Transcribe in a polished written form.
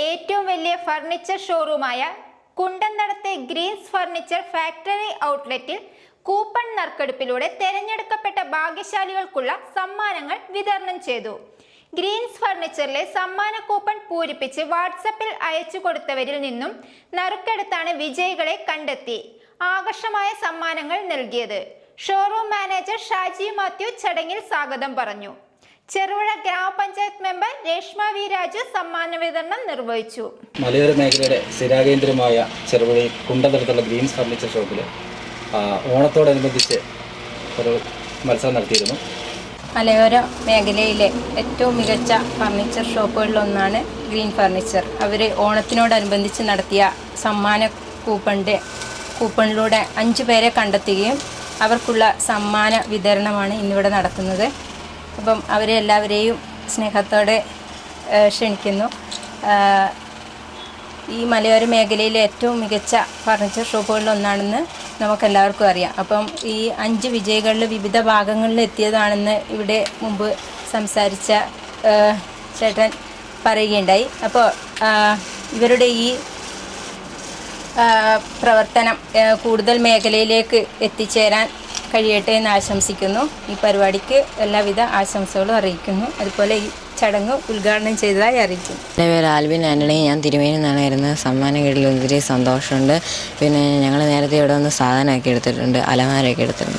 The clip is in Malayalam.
ഏറ്റവും വലിയ ഫർണിച്ചർ ഷോറൂമായ കുണ്ടന്തടത്തെ ഗ്രീൻസ് ഫർണിച്ചർ ഫാക്ടറി ഔട്ട്ലെറ്റിൽ കൂപ്പൺ നറുക്കെടുപ്പിലൂടെ തെരഞ്ഞെടുക്കപ്പെട്ട ഭാഗ്യശാലികൾക്കുള്ള സമ്മാനങ്ങൾ വിതരണം ചെയ്തു. ഗ്രീൻസ് ഫർണിച്ചറിലെ സമ്മാന കൂപ്പൺ പൂരിപ്പിച്ച് വാട്സപ്പിൽ അയച്ചു കൊടുത്തവരിൽ നിന്നും നറുക്കെടുത്താണ് വിജയികളെ കണ്ടെത്തി ആകർഷമായ സമ്മാനങ്ങൾ നൽകിയത്. ഷോറൂം മാനേജർ ഷാജി മാത്യു ചടങ്ങിൽ സ്വാഗതം പറഞ്ഞു. ചെറുപുഴ ഗ്രാമപഞ്ചായത്ത് മെമ്പർ രേഷ്മ വി രാജു സമ്മാന വിതരണം നിർവഹിച്ചു. മലയോര മേഖലയുടെ സ്ഥിരാകേന്ദ്രമായ ചെറുപുഴയിൽ കുണ്ടന്തടത്തുള്ള ഗ്രീൻസ് ഫർണിച്ചർ ഷോപ്പിൽ ഓണത്തോടനുബന്ധിച്ച് ഒരു മത്സരം നടത്തിയിരുന്നു. മലയോര മേഖലയിലെ ഏറ്റവും മികച്ച ഫർണിച്ചർ ഷോപ്പുകളിലൊന്നാണ് ഗ്രീൻ ഫർണിച്ചർ. അവർ ഓണത്തിനോടനുബന്ധിച്ച് നടത്തിയ സമ്മാന കൂപ്പണിലൂടെ 5 പേരെ കണ്ടെത്തുകയും അവർക്കുള്ള സമ്മാന വിതരണമാണ് ഇന്നിവിടെ നടക്കുന്നത്. അപ്പം അവരെ എല്ലാവരെയും സ്നേഹത്തോടെ ക്ഷണിക്കുന്നു. ഈ മലയോര മേഖലയിലെ ഏറ്റവും മികച്ച ഫർണിച്ചർ ഷോപ്പുകളിലൊന്നാണെന്ന് നമുക്കെല്ലാവർക്കും അറിയാം. അപ്പം ഈ 5 വിജയികളിൽ വിവിധ ഭാഗങ്ങളിൽ എത്തിയതാണെന്ന് ഇവിടെ മുമ്പ് സംസാരിച്ച ചേട്ടൻ പറയുകയുണ്ടായി. അപ്പോൾ ഇവരുടെ ഈ പ്രവർത്തനം കൂടുതൽ മേഖലയിലേക്ക് എത്തിച്ചേരാൻ കഴിയട്ടെ എന്ന് ആശംസിക്കുന്നു. ഈ പരിപാടിക്ക് എല്ലാവിധ ആശംസകളും അറിയിക്കുന്നു. അതുപോലെ ഈ ചടങ്ങ് ഉദ്ഘാടനം ചെയ്തതായി അറിയിക്കുന്നു. എൻ്റെ പേര് ആൽവിൻ ആൻ്റണി. ഞാൻ തിരുമേനിയിൽ നിന്നാണ് വരുന്നത്. സമ്മാനം കിട്ടിയതിൽ ഒത്തിരി സന്തോഷമുണ്ട്. പിന്നെ ഞങ്ങൾ നേരത്തെ ഇവിടെ വന്ന് സാധനമൊക്കെ എടുത്തിട്ടുണ്ട്, അലമാരയൊക്കെ എടുത്തിട്ടുണ്ട്.